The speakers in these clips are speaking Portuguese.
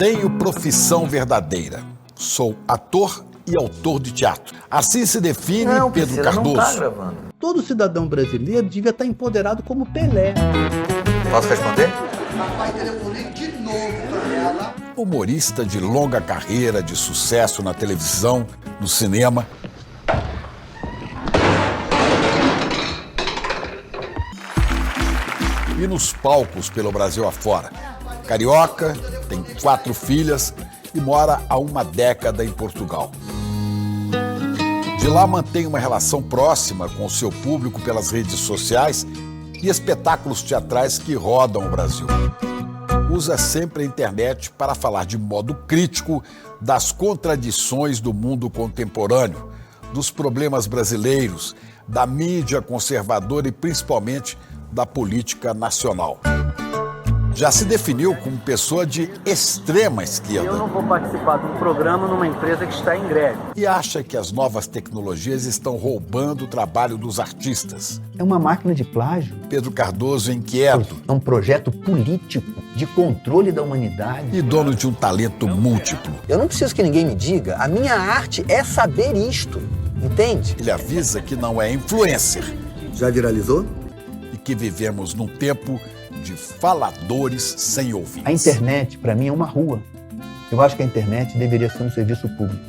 Tenho profissão verdadeira. Sou ator e autor de teatro. Assim se define Pedro Cardoso. Não tá gravando. Todo cidadão brasileiro devia estar empoderado como Pelé. Posso responder? Papai, telefonei de novo pra ela. Humorista de longa carreira, de sucesso na televisão, no cinema. E nos palcos pelo Brasil afora. Carioca, tem 4 filhas e mora há uma década em Portugal. De lá mantém uma relação próxima com o seu público pelas redes sociais e espetáculos teatrais que rodam o Brasil. Usa sempre a internet para falar de modo crítico das contradições do mundo contemporâneo, dos problemas brasileiros, da mídia conservadora e principalmente da política nacional. Já se definiu como pessoa de extrema esquerda. Eu não vou participar de um programa numa empresa que está em greve. E acha que as novas tecnologias estão roubando o trabalho dos artistas. É uma máquina de plágio. Pedro Cardoso é inquieto. É um projeto político de controle da humanidade. E dono de um talento múltiplo. Eu não preciso que ninguém me diga. A minha arte é saber isto. Entende? Ele avisa que não é influencer. Já viralizou? E que vivemos num tempo de faladores sem ouvintes. A internet, para mim, é uma rua. Eu acho que a internet deveria ser um serviço público.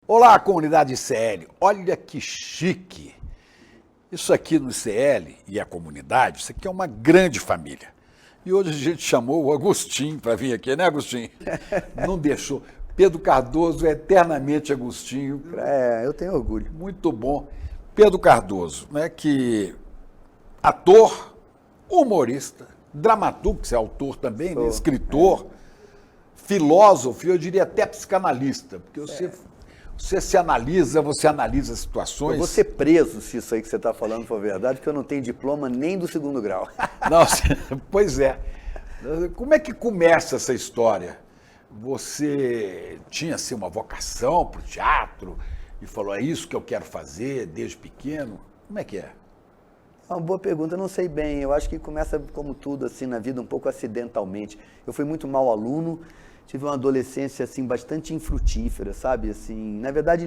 Olá, comunidade CL. Olha que chique. Isso aqui no CL e a comunidade, isso aqui é uma grande família. E hoje a gente chamou o Agostinho para vir aqui, né, Agostinho? Não deixou. Pedro Cardoso é eternamente Agostinho. Eu tenho orgulho. Muito bom. Pedro Cardoso, né, que ator, humorista, dramaturgo, que você é autor também, né, escritor, filósofo, eu diria até psicanalista, porque você se analisa, você analisa situações. Eu vou ser preso se isso aí que você está falando for verdade, porque eu não tenho diploma nem do 2º grau. Não, pois é. Como é que começa essa história? Você tinha assim, uma vocação para o teatro e falou, é isso que eu quero fazer desde pequeno? Como é que é? É uma boa pergunta, eu não sei bem. Eu acho que começa como tudo assim na vida, um pouco acidentalmente. Eu fui muito mau aluno. Tive uma adolescência, assim, bastante infrutífera, sabe? Assim, na verdade,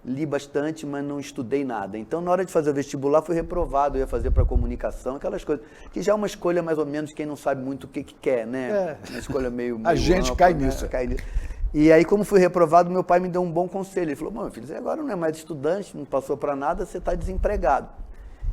li bastante, mas não estudei nada. Então, na hora de fazer o vestibular, fui reprovado. Eu ia fazer para comunicação, aquelas coisas. Que já é uma escolha, mais ou menos, quem não sabe muito o que quer, né? Uma escolha meio a gente ampla, cai né? nisso. Cai nisso. E aí, como fui reprovado, meu pai me deu um bom conselho. Ele falou, meu filho, você agora não é mais estudante, não passou para nada, você está desempregado.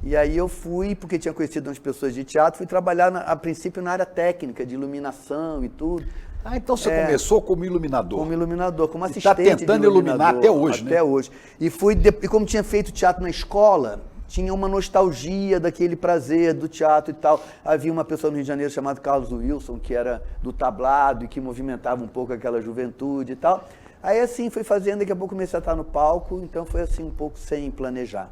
E aí eu fui, porque tinha conhecido umas pessoas de teatro, fui trabalhar, a princípio, na área técnica, de iluminação e tudo. Ah, então você começou como iluminador. Como iluminador, como assistente. Está tentando iluminar até hoje, né? Até hoje. E como tinha feito teatro na escola, tinha uma nostalgia daquele prazer do teatro e tal. Havia uma pessoa no Rio de Janeiro chamada Carlos Wilson, que era do tablado e que movimentava um pouco aquela juventude e tal. Aí assim, fui fazendo, daqui a pouco comecei a estar no palco, então foi assim um pouco sem planejar.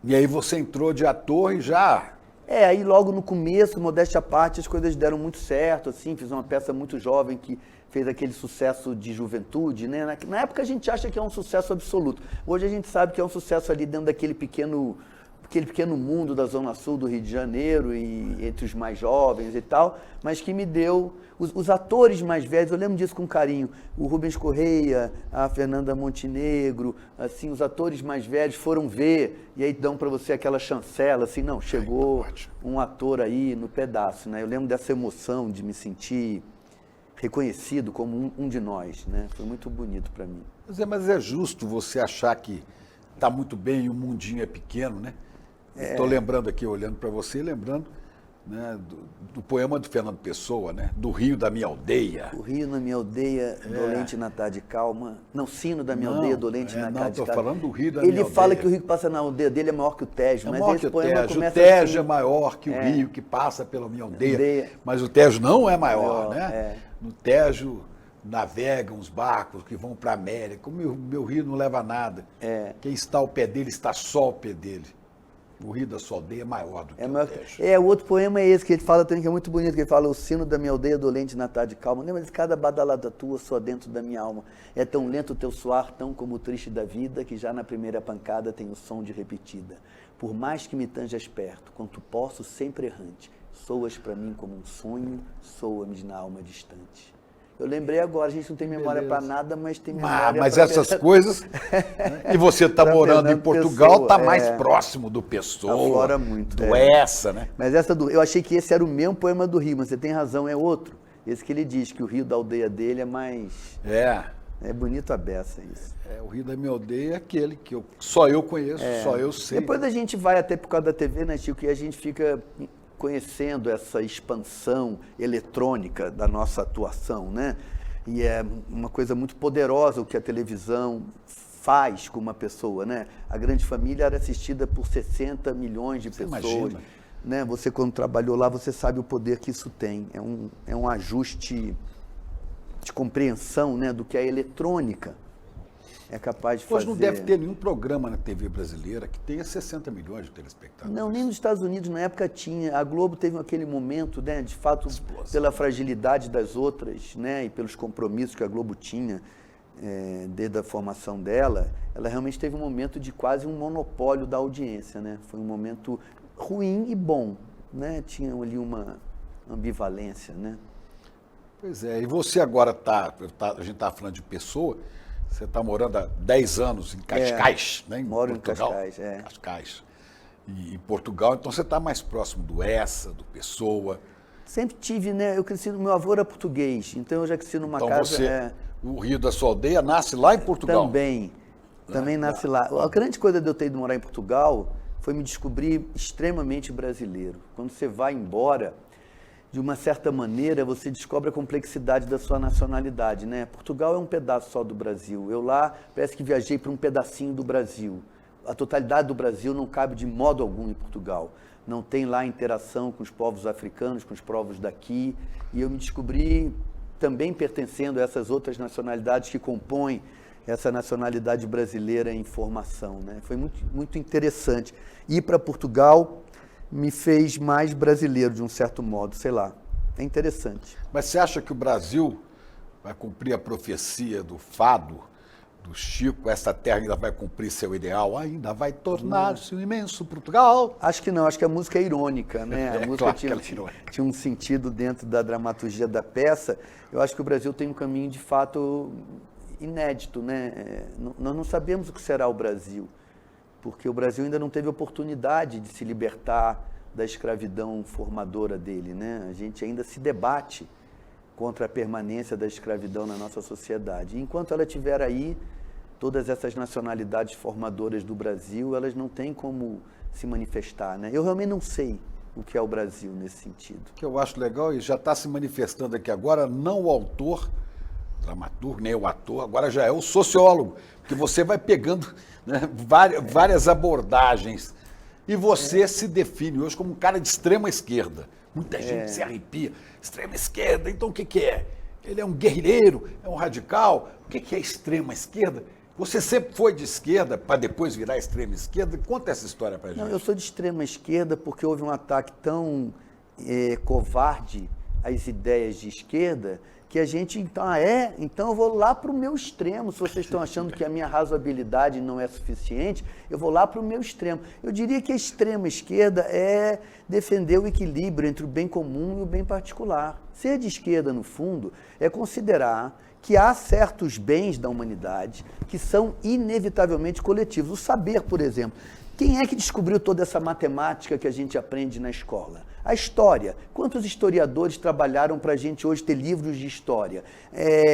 E aí você entrou de ator e já... Aí logo no começo, modéstia à parte, as coisas deram muito certo, assim, fiz uma peça muito jovem que fez aquele sucesso de juventude, né? Na época a gente acha que é um sucesso absoluto. Hoje a gente sabe que é um sucesso ali dentro daquele pequeno mundo da Zona Sul do Rio de Janeiro e entre os mais jovens e tal, mas que me deu... Os atores mais velhos, eu lembro disso com carinho, o Rubens Correia, a Fernanda Montenegro, assim, os atores mais velhos foram ver e aí dão para você aquela chancela, assim, não, chegou um ator aí no pedaço, né? Eu lembro dessa emoção de me sentir reconhecido como um de nós, né? Foi muito bonito para mim. Mas é justo você achar que está muito bem e o mundinho é pequeno, né? Estou lembrando aqui, olhando para você, lembrando, né, do poema do Fernando Pessoa, né? Do Rio da Minha Aldeia. O Rio na minha aldeia, dolente na tarde calma. Não, sino da minha aldeia, dolente na tarde calma. Não, estou falando do Rio da minha aldeia. Ele fala que o rio que passa na aldeia dele é maior que o Tejo. É mas maior esse que o poema Tejo. começa O Tejo assim, é maior que o rio que passa pela minha aldeia. Mas o Tejo não é maior, né? No Tejo navegam os barcos que vão para a América. O meu rio não leva nada. Quem está ao pé dele está só ao pé dele. O rio da sua aldeia é maior do que É, o maior, Tejo. o outro poema é esse, que ele fala também, que é muito bonito, que ele fala: o sino da minha aldeia dolente na tarde calma. Lembra de cada badalada tua só dentro da minha alma. É tão lento o teu suar, tão como o triste da vida, que já na primeira pancada tem o som de repetida. Por mais que me tanjas perto, quanto posso, sempre errante, soas para mim como um sonho, soa-me na alma distante. Eu lembrei agora, a gente não tem memória para nada, mas tem memória Mas pra essas coisas, e você está Pra morando em Fernando Portugal, Pessoa, está mais próximo do Pessoa, aflora muito, do Essa, né? Mas eu achei que esse era o mesmo poema do Rio, mas você tem razão, é outro. Esse que ele diz, que o rio da aldeia dele é mais... É bonito a beça isso. O rio da minha aldeia é aquele que só eu conheço, só eu sei. Depois a gente vai até por causa da TV, né, Chico, que a gente fica conhecendo essa expansão eletrônica da nossa atuação, né? E é uma coisa muito poderosa o que a televisão faz com uma pessoa, né? A Grande Família era assistida por 60 milhões de pessoas. Imagina. Né? Você, quando trabalhou lá, você sabe o poder que isso tem. É um ajuste de compreensão, né, do que a eletrônica é capaz de fazer. Hoje não deve ter nenhum programa na TV brasileira que tenha 60 milhões de telespectadores. Não, nem nos Estados Unidos na época tinha. A Globo teve aquele momento, né, de fato, pela fragilidade das outras, né, e pelos compromissos que a Globo tinha desde a formação dela, ela realmente teve um momento de quase um monopólio da audiência, né? Foi um momento ruim e bom, né? Tinha ali uma ambivalência, né? Pois é, e você agora a gente está falando de Pessoa, você está morando há 10 anos em Cascais, né? Moro Portugal, em Cascais, Cascais. E em Portugal, então você está mais próximo do Essa, do Pessoa. Sempre tive, né? Eu cresci, meu avô era português, então eu já cresci numa Então casa... o rio da sua aldeia nasce lá em Portugal. Também nasce lá. A grande coisa de eu ter ido morar em Portugal foi me descobrir extremamente brasileiro. Quando você vai embora, de uma certa maneira, você descobre a complexidade da sua nacionalidade, né? Portugal é um pedaço só do Brasil. Eu lá parece que viajei para um pedacinho do Brasil. A totalidade do Brasil não cabe de modo algum em Portugal. Não tem lá interação com os povos africanos, com os povos daqui. E eu me descobri também pertencendo a essas outras nacionalidades que compõem essa nacionalidade brasileira em formação, né? Foi muito, muito interessante. Ir para Portugal me fez mais brasileiro, de um certo modo, sei lá. É interessante. Mas você acha que o Brasil vai cumprir a profecia do fado, do Chico, essa terra ainda vai cumprir seu ideal, ainda vai tornar-se um imenso Portugal? Acho que não, acho que a música é irônica, né? A música claro tinha um sentido dentro da dramaturgia da peça. Eu acho que o Brasil tem um caminho, de fato, inédito, né? Nós não sabemos o que será o Brasil, porque o Brasil ainda não teve oportunidade de se libertar da escravidão formadora dele, né? A gente ainda se debate contra a permanência da escravidão na nossa sociedade. E enquanto ela estiver aí, todas essas nacionalidades formadoras do Brasil, elas não têm como se manifestar, né? Eu realmente não sei o que é o Brasil nesse sentido. O que eu acho legal, e já está se manifestando aqui agora, não o autor, dramaturgo, nem o ator, agora já é o sociólogo, porque você vai pegando, né, várias abordagens e você se define hoje como um cara de extrema esquerda. Muita gente se arrepia. Extrema esquerda, então o que é? Ele é um guerrilheiro, é um radical? O que é extrema esquerda? Você sempre foi de esquerda para depois virar extrema esquerda? Conta essa história para a gente. Não, eu sou de extrema esquerda porque houve um ataque tão covarde às ideias de esquerda que a gente, então eu vou lá para o meu extremo. Se vocês estão achando que a minha razoabilidade não é suficiente, eu vou lá para o meu extremo. Eu diria que a extrema esquerda é defender o equilíbrio entre o bem comum e o bem particular. Ser de esquerda, no fundo, é considerar que há certos bens da humanidade que são inevitavelmente coletivos. O saber, por exemplo. Quem é que descobriu toda essa matemática que a gente aprende na escola? A história. Quantos historiadores trabalharam para a gente hoje ter livros de história?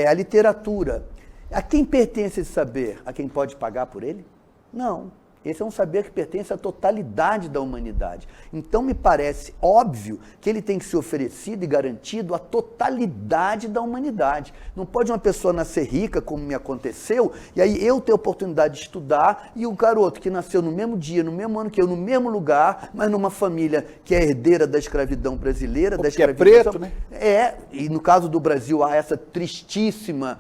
A literatura. A quem pertence esse saber? A quem pode pagar por ele? Não. Esse é um saber que pertence à totalidade da humanidade. Então, me parece óbvio que ele tem que ser oferecido e garantido à totalidade da humanidade. Não pode uma pessoa nascer rica, como me aconteceu, e aí eu ter a oportunidade de estudar, e o garoto que nasceu no mesmo dia, no mesmo ano que eu, no mesmo lugar, mas numa família que é herdeira da escravidão brasileira, da escravidão... é preto, né? E no caso do Brasil há essa tristíssima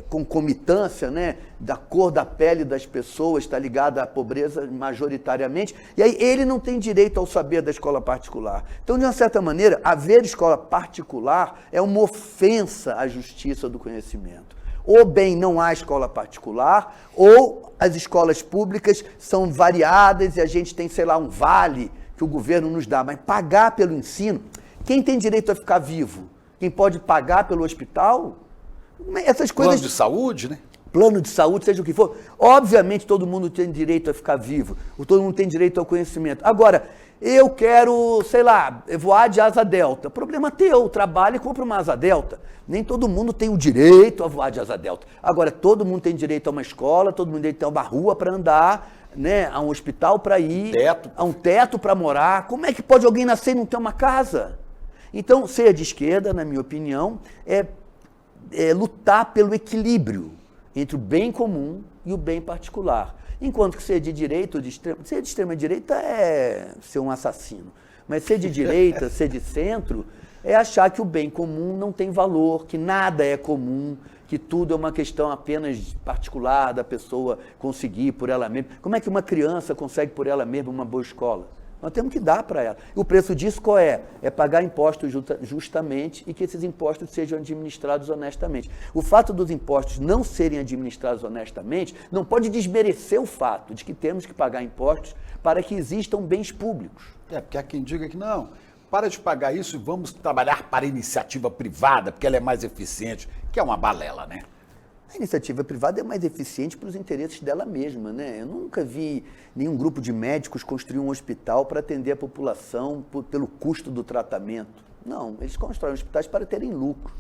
concomitância, né, da cor da pele das pessoas, está ligada à pobreza majoritariamente, e aí ele não tem direito ao saber da escola particular. Então, de uma certa maneira, haver escola particular é uma ofensa à justiça do conhecimento. Ou bem não há escola particular, ou as escolas públicas são variadas e a gente tem, sei lá, um vale que o governo nos dá, mas pagar pelo ensino, quem tem direito a ficar vivo? Quem pode pagar pelo hospital? Essas coisas... Plano de saúde, né? Plano de saúde, seja o que for. Obviamente todo mundo tem direito a ficar vivo, todo mundo tem direito ao conhecimento. Agora, eu quero, sei lá, voar de asa delta. Problema teu, trabalha e compra uma asa delta. Nem todo mundo tem o direito a voar de asa delta. Agora, todo mundo tem direito a uma escola, todo mundo tem direito a uma rua para andar, né, a um hospital para ir, a um teto para morar. Como é que pode alguém nascer e não ter uma casa? Então, ser de esquerda, na minha opinião, é lutar pelo equilíbrio entre o bem comum e o bem particular. Enquanto que ser de direita ou de extrema direita é ser um assassino. Mas ser de direita, ser de centro, é achar que o bem comum não tem valor, que nada é comum, que tudo é uma questão apenas particular da pessoa conseguir por ela mesma. Como é que uma criança consegue por ela mesma uma boa escola? Nós temos que dar para ela. E o preço disso qual é? É pagar impostos justamente e que esses impostos sejam administrados honestamente. O fato dos impostos não serem administrados honestamente não pode desmerecer o fato de que temos que pagar impostos para que existam bens públicos. Porque há quem diga que não, para de pagar isso e vamos trabalhar para a iniciativa privada, porque ela é mais eficiente, que é uma balela, né? A iniciativa privada é mais eficiente para os interesses dela mesma, né? Eu nunca vi nenhum grupo de médicos construir um hospital para atender a população pelo custo do tratamento. Não, eles constroem hospitais para terem lucro.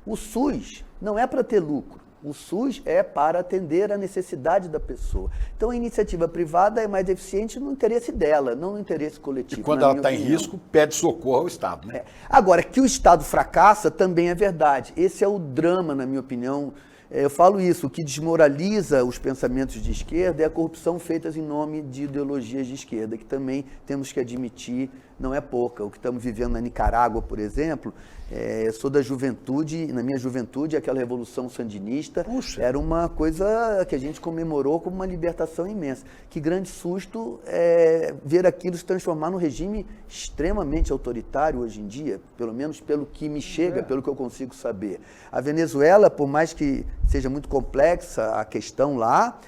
O SUS não é para ter lucro. O SUS é para atender a necessidade da pessoa. Então, a iniciativa privada é mais eficiente no interesse dela, não no interesse coletivo. E quando ela está em risco, pede socorro ao Estado, né? Agora, que o Estado fracassa também é verdade. Esse é o drama, na minha opinião. Eu falo isso, o que desmoraliza os pensamentos de esquerda é a corrupção feita em nome de ideologias de esquerda, que também temos que admitir, não é pouca. O que estamos vivendo na Nicarágua, por exemplo, eu sou da juventude, na minha juventude, aquela revolução sandinista era uma coisa que a gente comemorou como uma libertação imensa. Que grande susto ver aquilo se transformar num regime extremamente autoritário hoje em dia, pelo menos pelo que me chega, pelo que eu consigo saber. A Venezuela, por mais que seja muito complexa a questão lá,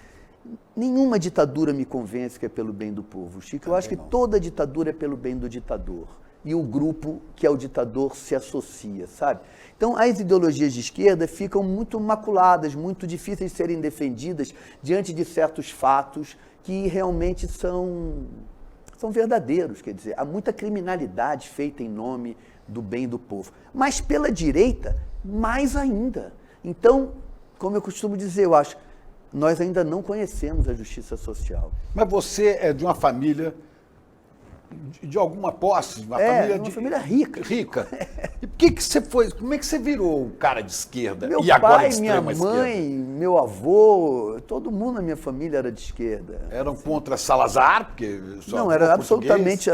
nenhuma ditadura me convence que é pelo bem do povo, Chico. Eu acho que toda ditadura é pelo bem do ditador. E o grupo que é o ditador se associa, sabe? Então, as ideologias de esquerda ficam muito maculadas, muito difíceis de serem defendidas diante de certos fatos que realmente são verdadeiros. Quer dizer, há muita criminalidade feita em nome do bem do povo. Mas pela direita, mais ainda. Então, como eu costumo dizer, eu acho, nós ainda não conhecemos a justiça social. Mas você é de uma família de alguma posse, uma família rica. Rica. E por que você foi? Como é que você virou um cara de esquerda? Meu e agora pai, de minha extrema mãe, esquerda? meu avô, todo mundo na minha família era de esquerda. Eram contra Salazar, porque não, era absolutamente,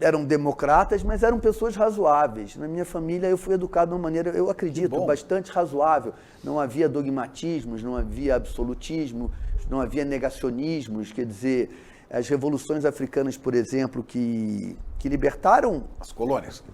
eram democratas, mas eram pessoas razoáveis. Na minha família eu fui educado de uma maneira, eu acredito, bastante razoável. Não havia dogmatismos, não havia absolutismo, não havia negacionismos, quer dizer, as revoluções africanas, por exemplo, que libertaram... As colônias.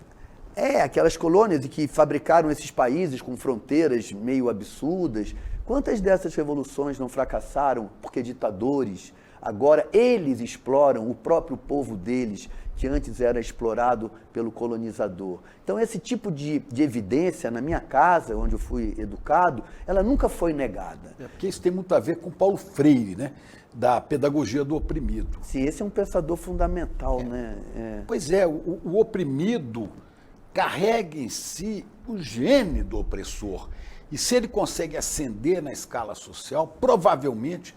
Aquelas colônias e que fabricaram esses países com fronteiras meio absurdas. Quantas dessas revoluções não fracassaram porque ditadores, agora eles exploram o próprio povo deles, que antes era explorado pelo colonizador. Então, esse tipo de evidência, na minha casa, onde eu fui educado, ela nunca foi negada. Porque isso tem muito a ver com Paulo Freire, né? Da pedagogia do oprimido. Sim, esse é um pensador fundamental, né? Pois é, o oprimido carrega em si o gene do opressor. E se ele consegue ascender na escala social, provavelmente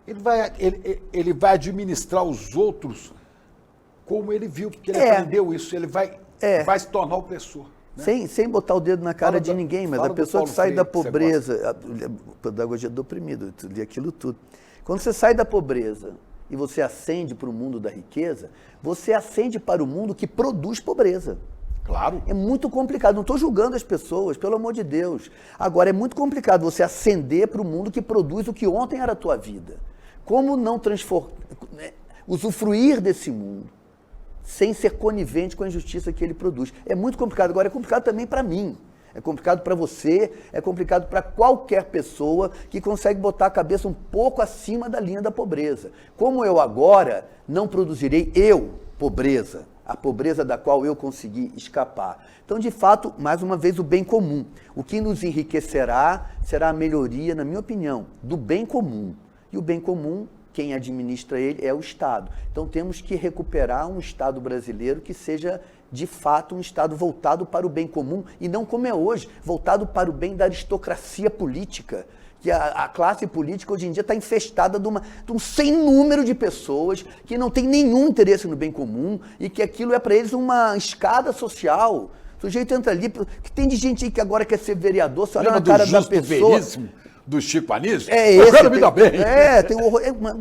ele vai administrar os outros como ele viu, porque ele aprendeu isso, ele vai se tornar opressor. Né? Sem botar o dedo na cara de ninguém, mas a pessoa que sai da pobreza, a pedagogia do oprimido, eu li aquilo tudo. Quando você sai da pobreza e você ascende para o mundo da riqueza, você ascende para o mundo que produz pobreza. Claro. É muito complicado. Não estou julgando as pessoas, pelo amor de Deus. Agora, é muito complicado você ascender para o mundo que produz o que ontem era a tua vida. Como não usufruir desse mundo sem ser conivente com a injustiça que ele produz? É muito complicado. Agora, é complicado também para mim. É complicado para você, é complicado para qualquer pessoa que consegue botar a cabeça um pouco acima da linha da pobreza. Como eu agora não produzirei pobreza, a pobreza da qual eu consegui escapar. Então, de fato, mais uma vez, o bem comum. O que nos enriquecerá será a melhoria, na minha opinião, do bem comum. E o bem comum, quem administra ele é o Estado. Então, temos que recuperar um Estado brasileiro que seja, de fato, um Estado voltado para o bem comum e não como é hoje, voltado para o bem da aristocracia política, que a classe política hoje em dia está infestada de um sem número de pessoas que não tem nenhum interesse no bem comum e que aquilo é para eles uma escada social. O sujeito entra ali, que tem de gente aí que agora quer ser vereador, você olha na cara da pessoa... Veríssimo do Chico Anísio? É esse. Eu quero me dar bem. Tem um horror. É uma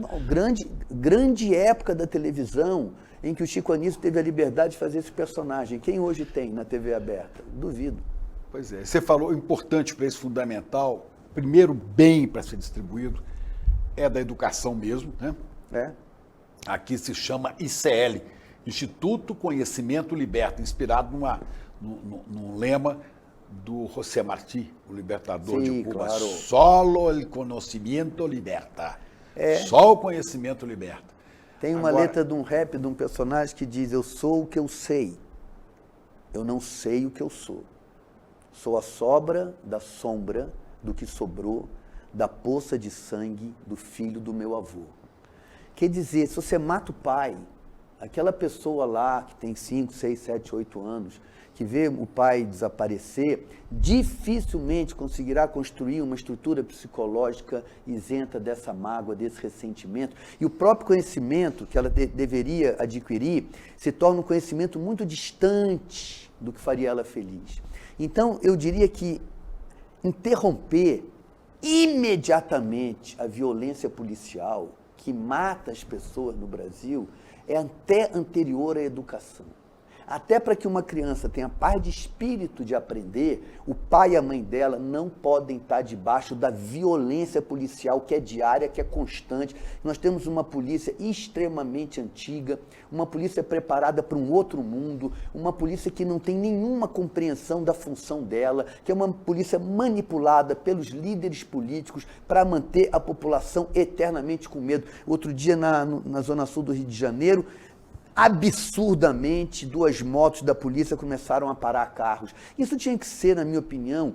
grande época da televisão em que o Chico Anísio teve a liberdade de fazer esse personagem. Quem hoje tem na TV aberta? Duvido. Pois é. Você falou importante para esse fundamental. Primeiro bem para ser distribuído é da educação mesmo, né? É. Aqui se chama ICL, Instituto Conhecimento Liberta, inspirado num lema do José Martí, o libertador de Cuba. Claro. Solo el conocimiento liberta. Só o conhecimento liberta. Tem uma letra de um rap de um personagem que diz: eu sou o que eu sei, eu não sei o que eu sou. Sou a sobra da sombra do que sobrou da poça de sangue do filho do meu avô. Quer dizer, se você mata o pai, aquela pessoa lá que tem 5, 6, 7, 8 anos, que vê o pai desaparecer, dificilmente conseguirá construir uma estrutura psicológica isenta dessa mágoa, desse ressentimento. E o próprio conhecimento que ela deveria adquirir se torna um conhecimento muito distante do que faria ela feliz. Então, eu diria que interromper imediatamente a violência policial que mata as pessoas no Brasil é até anterior à educação. Até para que uma criança tenha paz de espírito de aprender, o pai e a mãe dela não podem estar debaixo da violência policial que é diária, que é constante. Nós temos uma polícia extremamente antiga, uma polícia preparada para um outro mundo, uma polícia que não tem nenhuma compreensão da função dela, que é uma polícia manipulada pelos líderes políticos para manter a população eternamente com medo. Outro dia, na Zona Sul do Rio de Janeiro, absurdamente, 2 motos da polícia começaram a parar carros. Isso tinha que ser, na minha opinião,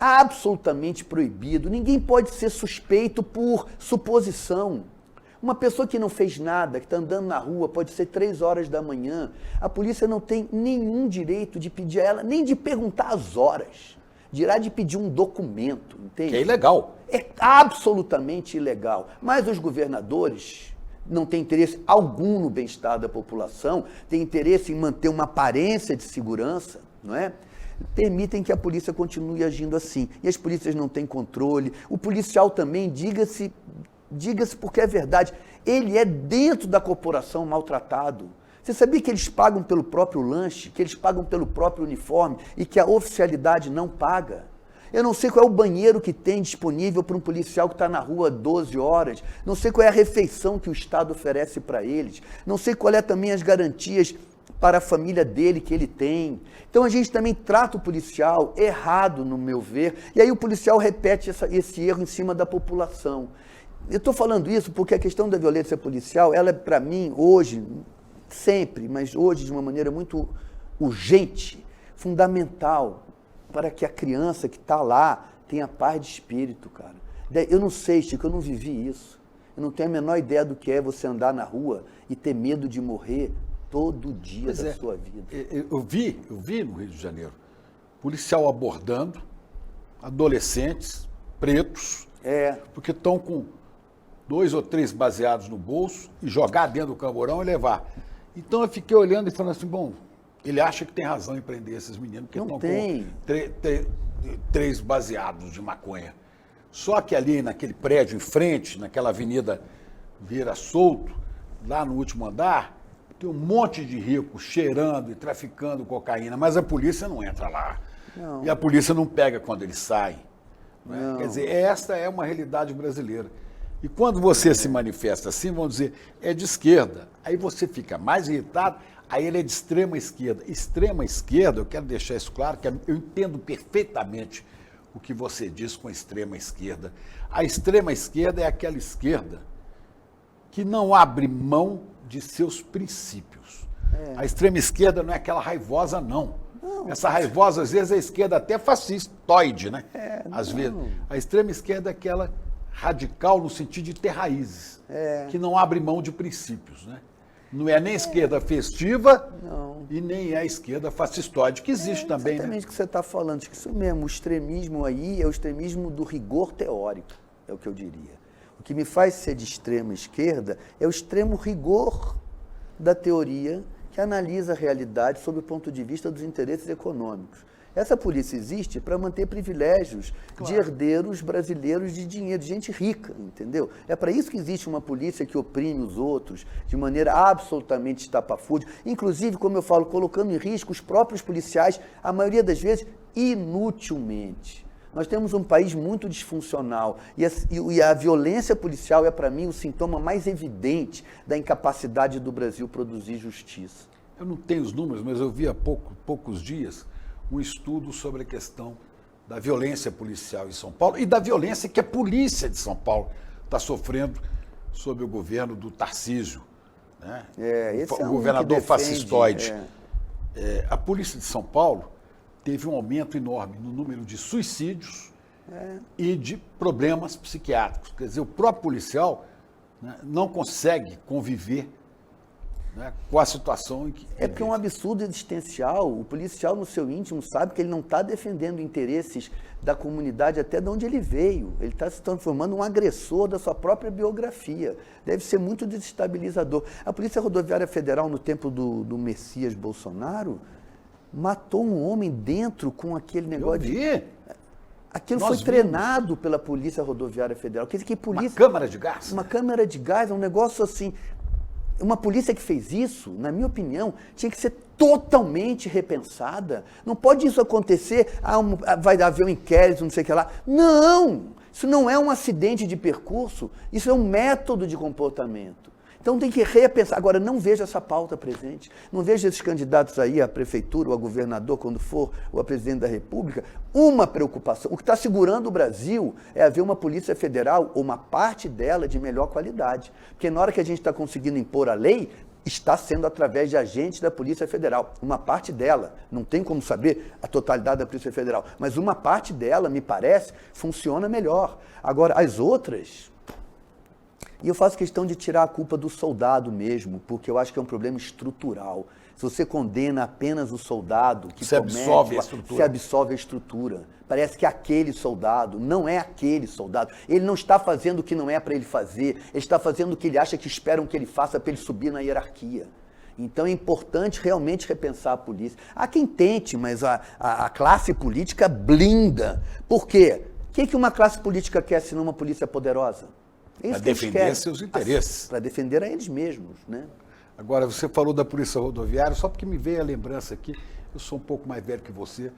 absolutamente proibido. Ninguém pode ser suspeito por suposição. Uma pessoa que não fez nada, que está andando na rua, pode ser 3 horas da manhã, a polícia não tem nenhum direito de pedir a ela, nem de perguntar as horas. Dirá de pedir um documento, entende? Que é ilegal. É absolutamente ilegal. Mas os governadores não tem interesse algum no bem-estar da população, tem interesse em manter uma aparência de segurança, não é? Permitem que a polícia continue agindo assim. E as polícias não têm controle. O policial também, diga-se porque é verdade, ele é dentro da corporação maltratado. Você sabia que eles pagam pelo próprio lanche, que eles pagam pelo próprio uniforme e que a oficialidade não paga? Eu não sei qual é o banheiro que tem disponível para um policial que está na rua 12 horas. Não sei qual é a refeição que o Estado oferece para eles. Não sei qual é também as garantias para a família dele que ele tem. Então a gente também trata o policial errado, no meu ver, e aí o policial repete esse erro em cima da população. Eu estou falando isso porque a questão da violência policial, ela é para mim hoje, sempre, mas hoje de uma maneira muito urgente, fundamental, para que a criança que está lá tenha paz de espírito, cara. Eu não sei, Chico, eu não vivi isso. Eu não tenho a menor ideia do que é você andar na rua e ter medo de morrer todo dia da sua vida. Eu vi no Rio de Janeiro, policial abordando adolescentes pretos, porque estão com 2 ou 3 baseados no bolso e jogar dentro do camburão e levar. Então eu fiquei olhando e falando assim, bom, ele acha que tem razão em prender esses meninos, porque não estão tem. com 3 baseados de maconha. Só que ali naquele prédio em frente, naquela avenida Vieira Solto, lá no último andar, tem um monte de rico cheirando e traficando cocaína, mas a polícia não entra lá. Não. E a polícia não pega quando eles saem. Né? Não. Quer dizer, esta é uma realidade brasileira. E quando você se manifesta assim, vão dizer, é de esquerda. Aí você fica mais irritado, aí ele é de extrema esquerda. Extrema esquerda, eu quero deixar isso claro, que eu entendo perfeitamente o que você diz com a extrema esquerda. A extrema esquerda é aquela esquerda que não abre mão de seus princípios. A extrema esquerda não é aquela raivosa, não. Essa raivosa, às vezes, é a esquerda até fascistoide, né? Às vezes. A extrema esquerda é aquela radical no sentido de ter raízes, que não abre mão de princípios, né? Não é nem esquerda festiva e nem é a esquerda fascistoide, que existe também, Exatamente né? o que você está falando, acho que isso mesmo, o extremismo aí é o extremismo do rigor teórico, é o que eu diria. O que me faz ser de extrema esquerda é o extremo rigor da teoria que analisa a realidade sob o ponto de vista dos interesses econômicos. Essa polícia existe para manter privilégios de herdeiros brasileiros de dinheiro, de gente rica, entendeu? É para isso que existe uma polícia que oprime os outros de maneira absolutamente estapafúrdia, inclusive, como eu falo, colocando em risco os próprios policiais, a maioria das vezes, inutilmente. Nós temos um país muito disfuncional e a violência policial é, para mim, o sintoma mais evidente da incapacidade do Brasil produzir justiça. Eu não tenho os números, mas eu vi há poucos dias um estudo sobre a questão da violência policial em São Paulo e da violência que a polícia de São Paulo está sofrendo sob o governo do Tarcísio, né? Esse o um governador que defende, fascistoide. A polícia de São Paulo teve um aumento enorme no número de suicídios e de problemas psiquiátricos. Quer dizer, o próprio policial, né, não consegue conviver, né, com a situação em que... É porque é um absurdo existencial. O policial, no seu íntimo, sabe que ele não está defendendo interesses da comunidade até de onde ele veio. Ele está se transformando em um agressor da sua própria biografia. Deve ser muito desestabilizador. A Polícia Rodoviária Federal, no tempo do Messias Bolsonaro, matou um homem dentro com aquele negócio de... Aquilo Nós foi treinado pela Polícia Rodoviária Federal. Quer dizer, que polícia... Uma câmara de gás? Uma câmara de gás, é um negócio assim... Uma polícia que fez isso, na minha opinião, tinha que ser totalmente repensada. Não pode isso acontecer, vai haver um inquérito, não sei o que lá. Não! Isso não é um acidente de percurso, isso é um método de comportamento. Então tem que repensar. Agora, não vejo essa pauta presente, não vejo esses candidatos aí à prefeitura ou a governador, quando for, ou a presidente da República, uma preocupação. O que está segurando o Brasil é haver uma Polícia Federal, ou uma parte dela, de melhor qualidade. Porque na hora que a gente está conseguindo impor a lei, está sendo através de agentes da Polícia Federal. Uma parte dela, não tem como saber a totalidade da Polícia Federal, mas uma parte dela, me parece, funciona melhor. Agora, as outras... E eu faço questão de tirar a culpa do soldado mesmo, porque eu acho que é um problema estrutural. Se você condena apenas o soldado que se absolve a estrutura. Se absolve a estrutura. Parece que aquele soldado não é aquele soldado. Ele não está fazendo o que não é para ele fazer, ele está fazendo o que ele acha que esperam que ele faça para ele subir na hierarquia. Então é importante realmente repensar a polícia. Há quem tente, mas a classe política blinda. Por quê? O que uma classe política quer se não uma polícia poderosa? Para defender seus interesses. Para defender a eles mesmos, né? Agora, você falou da Polícia Rodoviária, só porque me veio a lembrança aqui, eu sou um pouco mais velho que você,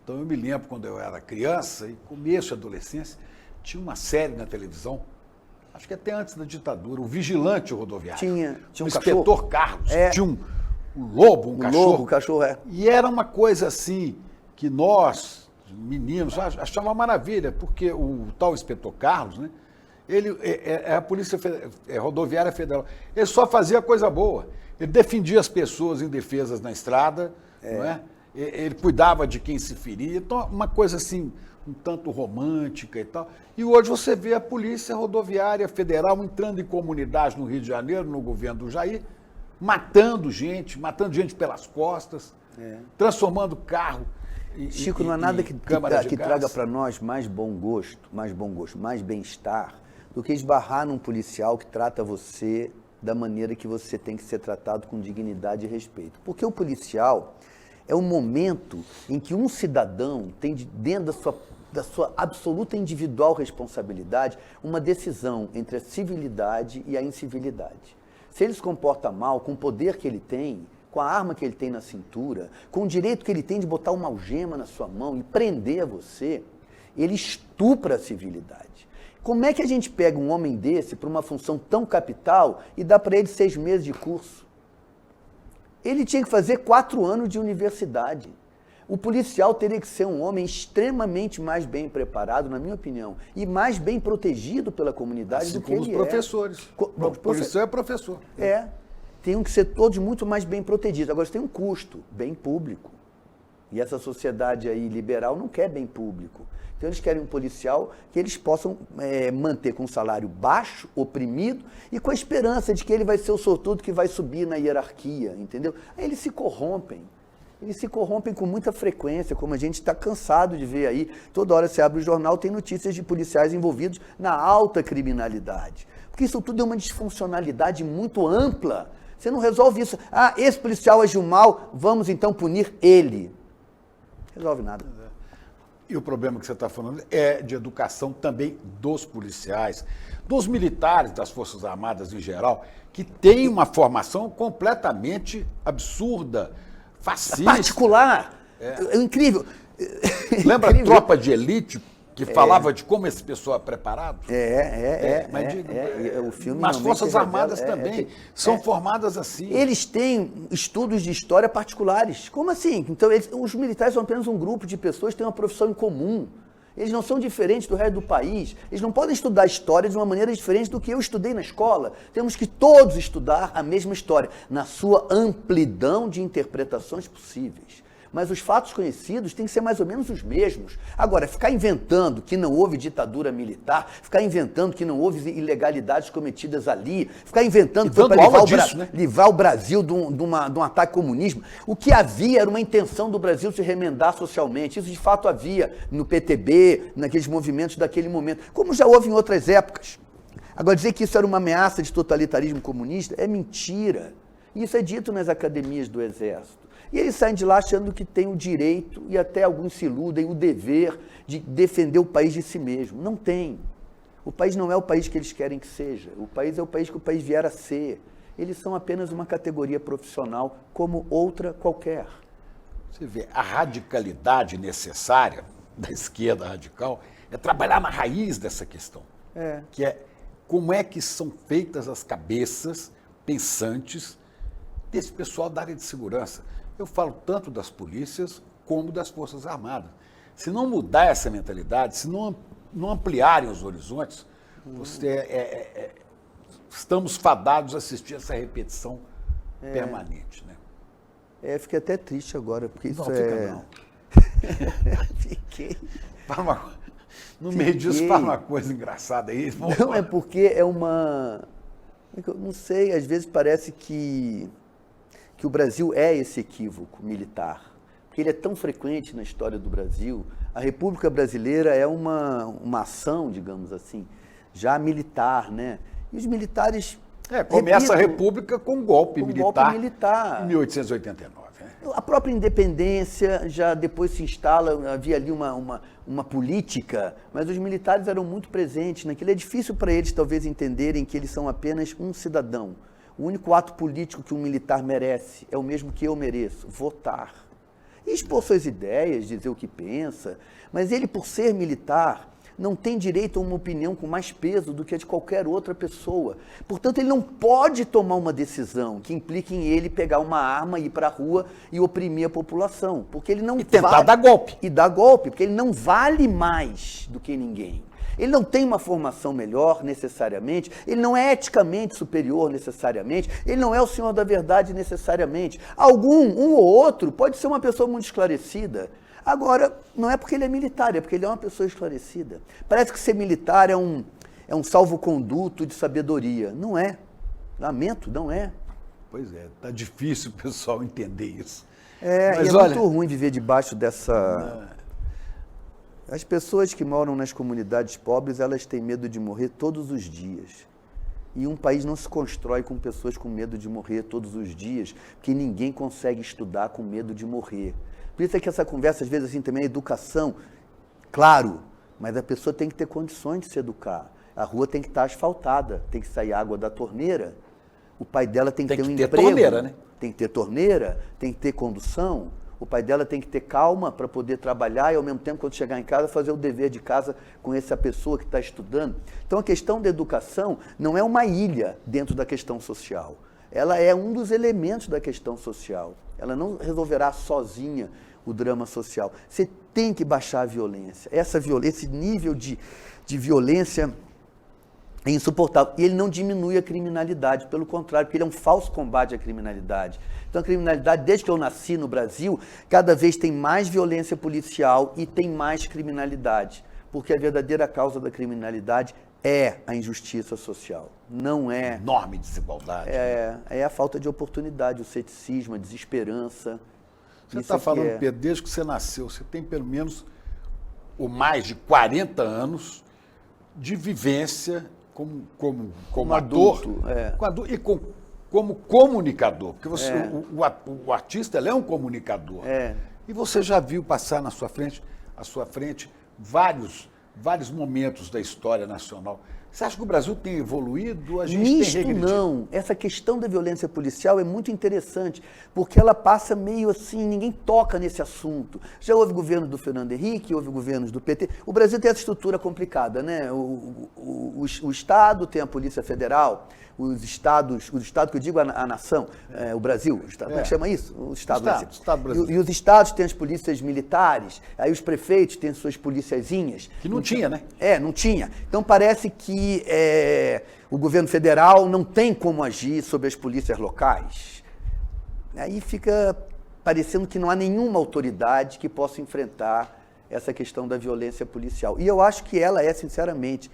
então eu me lembro quando eu era criança, e começo de adolescência, tinha uma série na televisão, acho que até antes da ditadura, o Vigilante Rodoviário. Tinha o um Inspetor Carlos, É. tinha um lobo, um cachorro. Lobo, o cachorro é. E era uma coisa assim, que nós, meninos, achava uma maravilha, porque o tal Inspetor Carlos, né, ele é a Polícia Rodoviária Federal. Ele só fazia coisa boa. Ele defendia as pessoas indefesas na estrada, não é? Ele cuidava de quem se feria. Então, uma coisa assim, um tanto romântica e tal. E hoje você vê a Polícia Rodoviária Federal entrando em comunidade no Rio de Janeiro, no governo do Jair, matando gente pelas costas, transformando carro. Chico, não há nada que traga para nós mais bom gosto, mais bem-estar, do que esbarrar num policial que trata você da maneira que você tem que ser tratado, com dignidade e respeito. Porque o policial é o momento em que um cidadão tem, dentro da sua absoluta individual responsabilidade, uma decisão entre a civilidade e a incivilidade. Se ele se comporta mal, com o poder que ele tem, com a arma que ele tem na cintura, com o direito que ele tem de botar uma algema na sua mão e prender você, ele estupra a civilidade. Como é que a gente pega um homem desse para uma função tão capital e dá para ele 6 meses de curso? Ele tinha que fazer 4 anos de universidade. O policial teria que ser um homem extremamente mais bem preparado, na minha opinião, e mais bem protegido pela comunidade Assim do que como ele os professores. O policial é professor. É. Tem que ser todos muito mais bem protegidos. Agora, isso tem um custo, bem público. E essa sociedade aí liberal não quer bem público. Então, eles querem um policial que eles possam manter com um salário baixo, oprimido, e com a esperança de que ele vai ser o sortudo que vai subir na hierarquia, entendeu? Aí eles se corrompem. Eles se corrompem com muita frequência, como a gente está cansado de ver aí. Toda hora você abre o jornal, tem notícias de policiais envolvidos na alta criminalidade. Porque isso tudo é uma disfuncionalidade muito ampla. Você não resolve isso. Ah, esse policial agiu mal, vamos então punir ele. Não resolve nada. E o problema que você está falando é de educação também dos policiais, dos militares, das Forças Armadas em geral, que têm uma formação completamente absurda, fascista. Particular. É incrível. Lembra a Tropa de Elite, que falava de como esse pessoal é preparado? O filme Mas as Forças revela, Armadas também são formadas assim. Eles têm estudos de história particulares. Como assim? Então, os militares são apenas um grupo de pessoas que têm uma profissão em comum. Eles não são diferentes do resto do país. Eles não podem estudar história de uma maneira diferente do que eu estudei na escola. Temos que todos estudar a mesma história, na sua amplidão de interpretações possíveis. Mas os fatos conhecidos têm que ser mais ou menos os mesmos. Agora, ficar inventando que não houve ditadura militar, ficar inventando que não houve ilegalidades cometidas ali, ficar inventando que foi para livrar o Brasil de um ataque comunismo. O que havia era uma intenção do Brasil se remendar socialmente. Isso de fato havia no PTB, naqueles movimentos daquele momento, como já houve em outras épocas. Agora, dizer que isso era uma ameaça de totalitarismo comunista é mentira. Isso é dito nas academias do Exército. E eles saem de lá achando que têm o direito, e até alguns se iludem, o dever de defender o país de si mesmo. Não tem. O país não é o país que eles querem que seja. O país é o país que o país vier a ser. Eles são apenas uma categoria profissional como outra qualquer. Você vê, a radicalidade necessária da esquerda radical é trabalhar na raiz dessa questão. Que é como é que são feitas as cabeças pensantes desse pessoal da área de segurança. Eu falo tanto das polícias como das Forças Armadas. Se não mudar essa mentalidade, se não ampliarem os horizontes, estamos fadados a assistir essa repetição permanente. Né? Fiquei até triste agora, porque isso fica não. Fiquei. No meio disso, fala uma coisa engraçada aí. Não, é porque é uma... Eu não sei, às vezes parece que o Brasil é esse equívoco militar, porque ele é tão frequente na história do Brasil. A República Brasileira é uma ação, digamos assim, já militar, né? E os militares... Começa a República com um golpe militar em 1889. A própria independência já depois se instala, havia ali uma política, mas os militares eram muito presentes naquilo. É difícil para eles, talvez, entenderem que eles são apenas um cidadão. O único ato político que um militar merece é o mesmo que eu mereço, votar. E expor suas ideias, dizer o que pensa, mas ele, por ser militar, não tem direito a uma opinião com mais peso do que a de qualquer outra pessoa. Portanto, ele não pode tomar uma decisão que implique em ele pegar uma arma, ir para a rua e oprimir a população. Porque ele não tentar dar golpe. E dar golpe, porque ele não vale mais do que ninguém. Ele não tem uma formação melhor necessariamente, ele não é eticamente superior necessariamente, ele não é o senhor da verdade necessariamente. Um ou outro pode ser uma pessoa muito esclarecida. Agora, não é porque ele é militar, é porque ele é uma pessoa esclarecida. Parece que ser militar é um salvo-conduto de sabedoria. Não é. Lamento, não é. Pois é, tá difícil o pessoal entender isso. Mas olha, muito ruim viver debaixo dessa... As pessoas que moram nas comunidades pobres, elas têm medo de morrer todos os dias. E um país não se constrói com pessoas com medo de morrer todos os dias, porque ninguém consegue estudar com medo de morrer. Por isso é que essa conversa, às vezes, assim, também é educação. Claro, mas a pessoa tem que ter condições de se educar. A rua tem que estar asfaltada, tem que sair água da torneira. O pai dela tem que ter um que ter emprego. torneira, né? Tem que ter torneira, tem que ter condução. O pai dela tem que ter calma para poder trabalhar e, ao mesmo tempo, quando chegar em casa, fazer o dever de casa com essa pessoa que está estudando. Então, a questão da educação não é uma ilha dentro da questão social. Ela é um dos elementos da questão social. Ela não resolverá sozinha o drama social. Você tem que baixar a violência. Esse nível de violência é insuportável. E ele não diminui a criminalidade, pelo contrário, porque ele é um falso combate à criminalidade. Então, a criminalidade, desde que eu nasci no Brasil, cada vez tem mais violência policial e tem mais criminalidade. Porque a verdadeira causa da criminalidade é a injustiça social. Não é... Enorme desigualdade. É a falta de oportunidade, o ceticismo, a desesperança. Você está falando, Pedro, desde que você nasceu, você tem pelo menos ou mais de 40 anos de vivência como adulto, ator e como comunicador, porque você, o artista ele é um comunicador. E você já viu passar à sua frente vários momentos da história nacional. Você acha que o Brasil tem evoluído? A gente Nisto tem regredido? não. Essa questão da violência policial é muito interessante, porque ela passa meio assim, ninguém toca nesse assunto. Já houve governo do Fernando Henrique, houve governos do PT. O Brasil tem essa estrutura complicada, né? O Estado tem a Polícia Federal, os estados que eu digo a nação, o Brasil, como é que chama isso? O Estado brasileiro. E os estados têm as polícias militares, aí os prefeitos têm suas policiazinhas. Que não tinha, né? Não tinha. Então parece que o governo federal não tem como agir sobre as polícias locais. Aí fica parecendo que não há nenhuma autoridade que possa enfrentar essa questão da violência policial. E eu acho que ela é, sinceramente,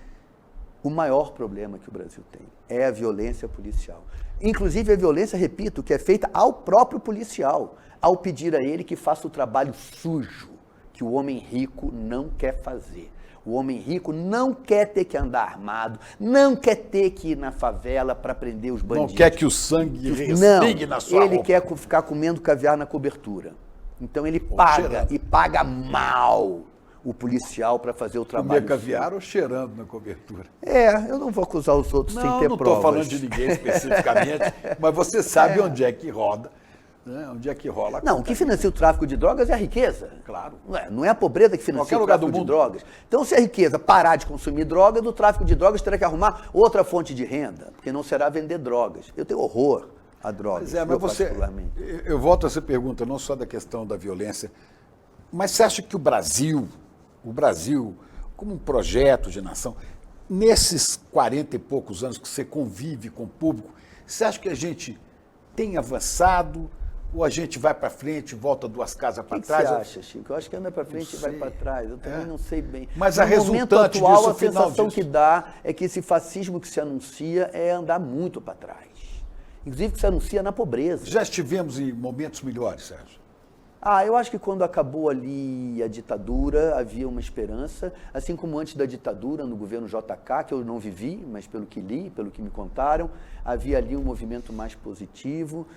o maior problema que o Brasil tem. É a violência policial. Inclusive a violência, repito, que é feita ao próprio policial, ao pedir a ele que faça o trabalho sujo, que o homem rico não quer fazer. O homem rico não quer ter que andar armado, não quer ter que ir na favela para prender os bandidos. Não quer que o sangue respingue na sua ele roupa. quer ficar comendo caviar na cobertura. Então ele paga, e paga mal o policial para fazer o trabalho. Comer caviar ou cheirando na cobertura? Eu não vou acusar os outros sem ter não provas. estou falando de ninguém especificamente, mas você sabe onde é que roda, né? Onde é que rola. Não, o que financia o tráfico de drogas é a riqueza. Claro. Não é a pobreza que financia o tráfico de drogas. Então, se a riqueza parar de consumir drogas, do tráfico de drogas terá que arrumar outra fonte de renda, porque não será vender drogas. Eu tenho horror a drogas, mas particularmente. Eu volto a essa pergunta, não só da questão da violência, mas você acha que o Brasil, como um projeto de nação, nesses 40 e poucos anos que você convive com o público, você acha que a gente tem avançado ou a gente vai para frente e volta duas casas para trás? O que você acha, Chico? Eu acho que anda para frente e vai para trás. Eu também não sei bem. Mas no a resultante momento atual, disso, a sensação que dá é que esse fascismo que se anuncia é andar muito para trás. Inclusive que se anuncia na pobreza. Já estivemos em momentos melhores, Sérgio? Eu acho que quando acabou ali a ditadura, havia uma esperança, assim como antes da ditadura, no governo JK, que eu não vivi, mas pelo que li, pelo que me contaram, havia ali um movimento mais positivo.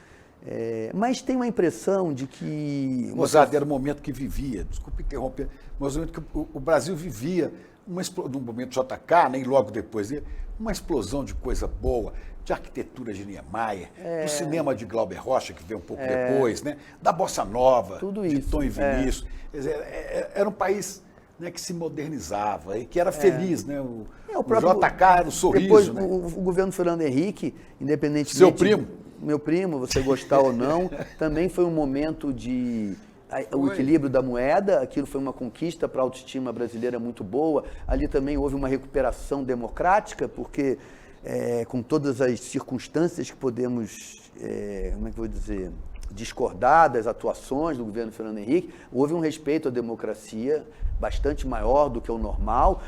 Mas tem uma impressão de que... Mozart, era o momento que vivia, desculpe interromper, mas o momento que o Brasil vivia, no momento JK, nem logo depois dele, uma explosão de coisa boa, de arquitetura de Niemeyer, do cinema de Glauber Rocha, que veio um pouco depois, né? Da Bossa Nova, tudo de isso, Tom e Vinícius. Quer dizer, era um país, né, que se modernizava e que era feliz, né? O JK era o sorriso. Depois, né? o governo Fernando Henrique, independentemente... Seu primo? Meu primo, você gostar ou não, também foi um momento de... O equilíbrio da moeda, aquilo foi uma conquista para a autoestima brasileira muito boa. Ali também houve uma recuperação democrática, porque com todas as circunstâncias que podemos, como é que eu vou dizer, discordar das atuações do governo Fernando Henrique, houve um respeito à democracia bastante maior do que o normal.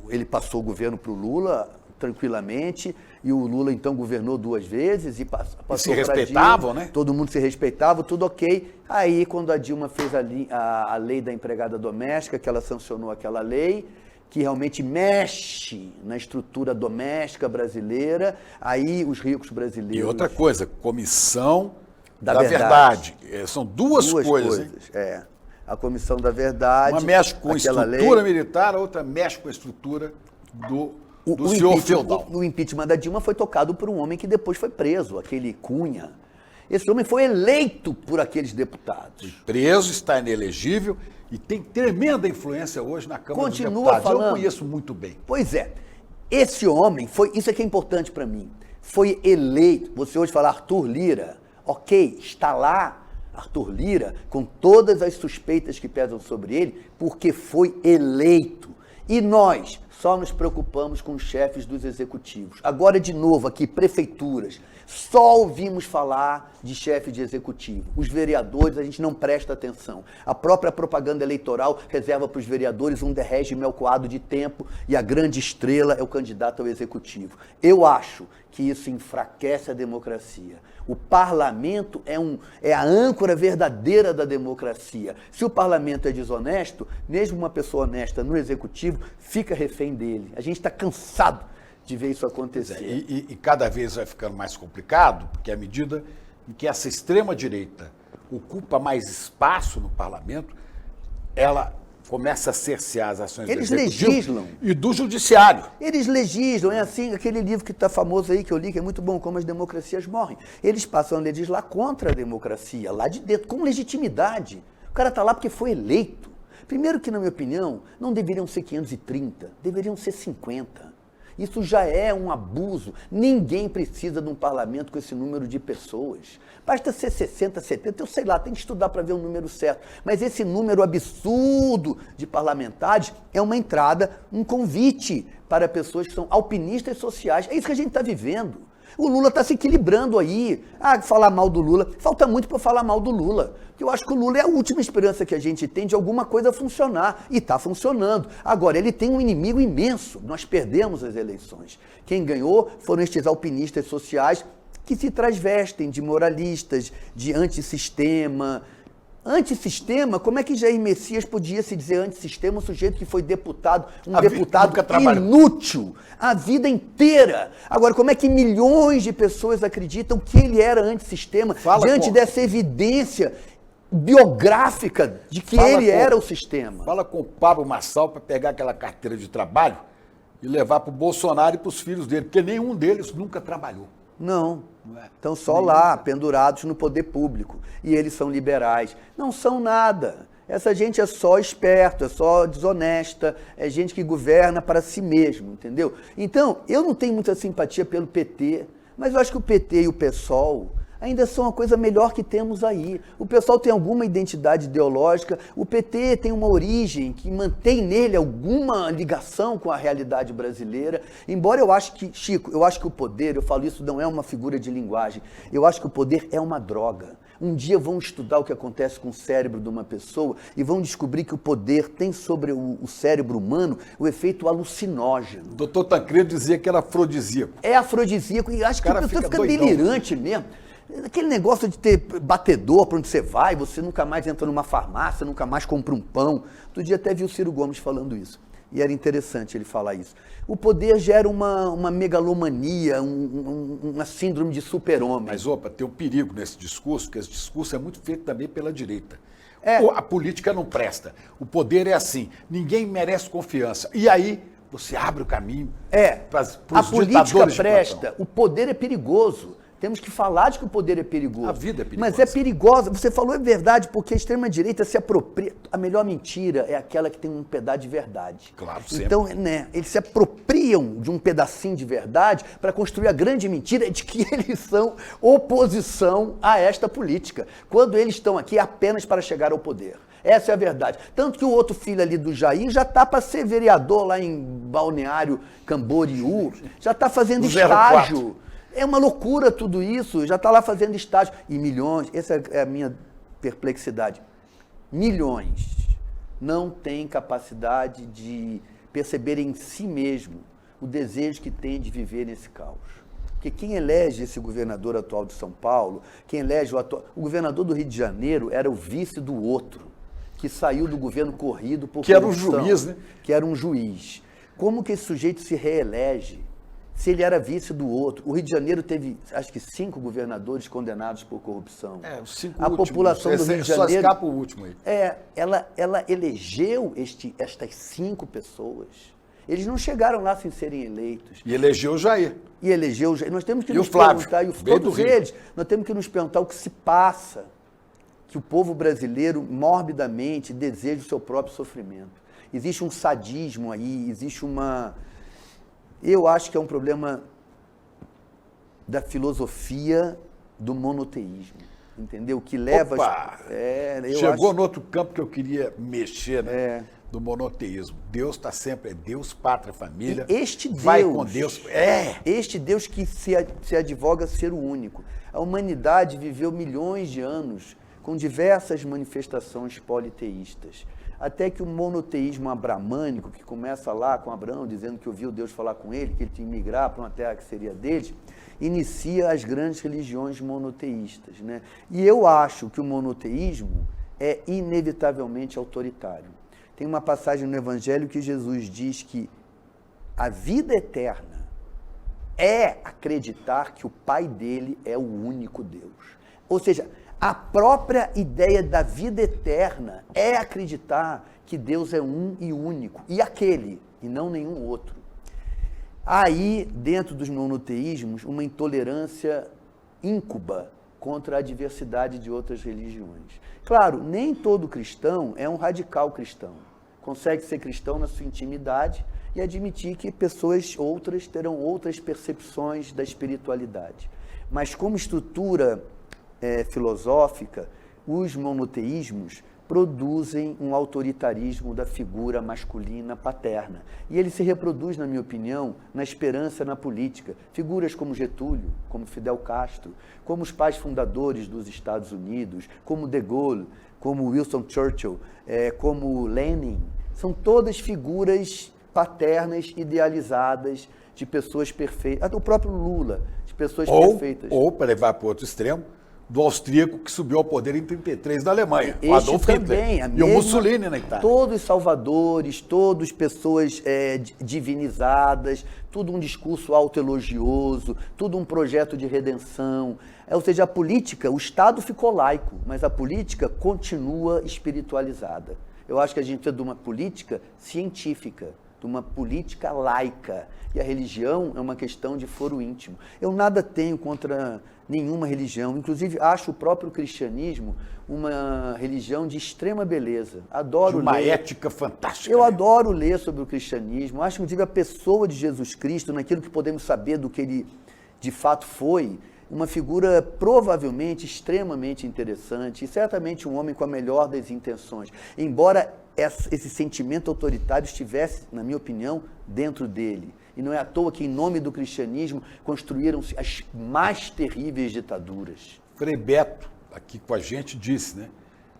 Ele passou o governo para o Lula tranquilamente, e o Lula então governou 2 vezes e passou se respeitavam, Dilma, né? Todo mundo se respeitava, tudo ok. Aí, quando a Dilma fez a lei da empregada doméstica, que ela sancionou aquela lei, que realmente mexe na estrutura doméstica brasileira, aí os ricos brasileiros... E outra coisa, Comissão da Verdade. São duas coisas. Hein? A Comissão da Verdade... Uma mexe com a estrutura militar, a outra mexe com a estrutura do do senhor feudal. O impeachment da Dilma foi tocado por um homem que depois foi preso, aquele Cunha. Esse homem foi eleito por aqueles deputados. Preso, está inelegível e tem tremenda influência hoje na Câmara dos Continua Deputados. falando. Eu conheço muito bem. Pois é, esse homem foi, isso é que é importante para mim, foi eleito. Você hoje fala Arthur Lira, ok, está lá Arthur Lira com todas as suspeitas que pesam sobre ele, porque foi eleito. E nós só nos preocupamos com os chefes dos executivos. Agora, de novo, aqui, prefeituras. Só ouvimos falar de chefe de executivo. Os vereadores, a gente não presta atenção. A própria propaganda eleitoral reserva para os vereadores um derrégime coado de tempo e a grande estrela é o candidato ao executivo. Eu acho que isso enfraquece a democracia. O parlamento é a âncora verdadeira da democracia. Se o parlamento é desonesto, mesmo uma pessoa honesta no executivo fica refém dele. A gente está cansado de ver isso acontecer. E cada vez vai ficando mais complicado, porque à medida em que essa extrema-direita ocupa mais espaço no parlamento, ela começa a cercear as ações Eles do executivo legislam. e do judiciário. Eles legislam, é assim, aquele livro que está famoso aí, que eu li, que é muito bom, Como as Democracias Morrem. Eles passam a legislar contra a democracia, lá de dentro, com legitimidade. O cara está lá porque foi eleito. Primeiro que, na minha opinião, não deveriam ser 530, deveriam ser 50. Isso já é um abuso. Ninguém precisa de um parlamento com esse número de pessoas. Basta ser 60, 70, eu sei lá, tem que estudar para ver o número certo. Mas esse número absurdo de parlamentares é uma entrada, um convite para pessoas que são alpinistas sociais. É isso que a gente está vivendo. O Lula está se equilibrando aí. Ah, falar mal do Lula. Falta muito para falar mal do Lula. Porque eu acho que o Lula é a última esperança que a gente tem de alguma coisa funcionar. E está funcionando. Agora, ele tem um inimigo imenso. Nós perdemos as eleições. Quem ganhou foram estes alpinistas sociais que se transvestem de moralistas, de antissistema. Antissistema, como é que Jair Messias podia se dizer antissistema, um sujeito que foi deputado, deputado inútil a vida inteira? Agora, como é que milhões de pessoas acreditam que ele era antissistema diante dessa evidência biográfica de que ele era o sistema? Fala com o Pablo Marçal para pegar aquela carteira de trabalho e levar para o Bolsonaro e para os filhos dele, porque nenhum deles nunca trabalhou. Não, estão só lá, pendurados no poder público. E eles são liberais. Não são nada. Essa gente é só esperta, é só desonesta, é gente que governa para si mesmo, entendeu? Então, eu não tenho muita simpatia pelo PT, mas eu acho que o PT e o PSOL ainda são a coisa melhor que temos aí. O PSOL tem alguma identidade ideológica, o PT tem uma origem que mantém nele alguma ligação com a realidade brasileira, embora eu acho que, Chico, eu acho que o poder, eu falo isso, não é uma figura de linguagem, eu acho que o poder é uma droga. Um dia vão estudar o que acontece com o cérebro de uma pessoa e vão descobrir que o poder tem sobre o cérebro humano o efeito alucinógeno. O doutor Tancredo dizia que era afrodisíaco. É afrodisíaco e acho que a pessoa fica doidão. delirante mesmo. Aquele negócio de ter batedor para onde você vai, você nunca mais entra numa farmácia, nunca mais compra um pão. Outro dia até vi o Ciro Gomes falando isso. E era interessante ele falar isso. O poder gera uma megalomania, uma síndrome de super-homem. Mas, tem um perigo nesse discurso, porque esse discurso é muito feito também pela direita. É. A política não presta. O poder é assim, ninguém merece confiança. E aí você abre o caminho para os a política ditadores de presta, plantão. o poder é perigoso. Temos que falar de que o poder é perigoso. A vida é perigosa. Mas é perigosa. Você falou é verdade, porque a extrema-direita se apropria. A melhor mentira é aquela que tem um pedaço de verdade. Claro, sempre. Então, eles se apropriam de um pedacinho de verdade para construir a grande mentira de que eles são oposição a esta política. Quando eles estão aqui é apenas para chegar ao poder. Essa é a verdade. Tanto que o outro filho ali do Jair já está para ser vereador lá em Balneário Camboriú. Já está fazendo estágio. É uma loucura tudo isso, já está lá fazendo estágio. E milhões, essa é a minha perplexidade, milhões não têm capacidade de perceber em si mesmo o desejo que tem de viver nesse caos. Porque quem elege esse governador atual de São Paulo, quem elege o governador do Rio de Janeiro era o vice do outro, que saiu do governo corrido por corrupção. Que era um juiz, né? Que era um juiz. Como que esse sujeito se reelege? Se ele era vice do outro. O Rio de Janeiro teve, acho que 5 governadores condenados por corrupção. Os 5 a últimos. População do Rio de Janeiro... Só escapa o último aí. Ela elegeu estas 5 pessoas. Eles não chegaram lá sem serem eleitos. E elegeu o Jair. E elegeu o Jair. Nós temos que E nos o Flávio, perguntar, veio do todos Rio. eles, nós temos que nos perguntar o que se passa, que o povo brasileiro morbidamente deseja o seu próprio sofrimento. Existe um sadismo aí, existe uma... Eu acho que é um problema da filosofia do monoteísmo, entendeu? Que leva... Opa! Eu Chegou acho... no outro campo que eu queria mexer, né? É. Do monoteísmo. Deus está sempre, é Deus, pátria, família. E este Deus... Vai com Deus. Este Deus que se advoga ser o único. A humanidade viveu milhões de anos com diversas manifestações politeístas. Até que o monoteísmo abramânico, que começa lá com Abraão, dizendo que ouviu Deus falar com ele, que ele tinha que migrar para uma terra que seria deles, inicia as grandes religiões monoteístas, né? E eu acho que o monoteísmo é inevitavelmente autoritário. Tem uma passagem no Evangelho que Jesus diz que a vida eterna é acreditar que o Pai dele é o único Deus. Ou seja, a própria ideia da vida eterna é acreditar que Deus é um e único, e aquele, e não nenhum outro. Aí, dentro dos monoteísmos, uma intolerância íncuba contra a diversidade de outras religiões. Claro, nem todo cristão é um radical cristão. Consegue ser cristão na sua intimidade e admitir que pessoas outras terão outras percepções da espiritualidade. Mas como estrutura filosófica, os monoteísmos produzem um autoritarismo da figura masculina paterna. E ele se reproduz, na minha opinião, na esperança na política. Figuras como Getúlio, como Fidel Castro, como os pais fundadores dos Estados Unidos, como De Gaulle, como Winston Churchill, como Lenin, são todas figuras paternas, idealizadas, de pessoas perfeitas. Até o próprio Lula, de pessoas perfeitas. Ou, para levar para o outro extremo, do austríaco que subiu ao poder em 1933 na Alemanha, o Adolf também, Hitler, e o Mussolini na Itália. Todos salvadores, todos pessoas divinizadas, tudo um discurso autoelogioso, tudo um projeto de redenção. Ou seja, a política, o Estado ficou laico, mas a política continua espiritualizada. Eu acho que a gente precisa de uma política científica, de uma política laica. E a religião é uma questão de foro íntimo. Eu nada tenho contra nenhuma religião, inclusive acho o próprio cristianismo uma religião de extrema beleza. Adoro de uma ler. ética fantástica. Eu adoro ler sobre o cristianismo. Acho, inclusive, a pessoa de Jesus Cristo, naquilo que podemos saber do que ele de fato foi, uma figura provavelmente extremamente interessante e certamente um homem com a melhor das intenções. Embora esse sentimento autoritário estivesse, na minha opinião, dentro dele. E não é à toa que, em nome do cristianismo, construíram-se as mais terríveis ditaduras. Frei Beto, aqui com a gente, disse, né?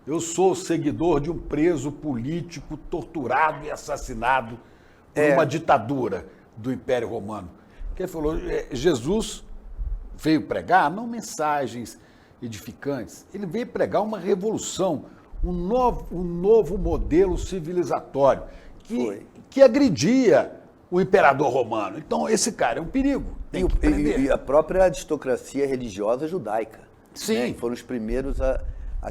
Eu sou seguidor de um preso político torturado e assassinado por uma ditadura do Império Romano. Que ele falou, Jesus veio pregar não mensagens edificantes, ele veio pregar uma revolução, um novo modelo civilizatório que agredia o imperador romano. Então, esse cara é um perigo. Tem que prender. E a própria aristocracia religiosa judaica. Sim. Né? Foram os primeiros a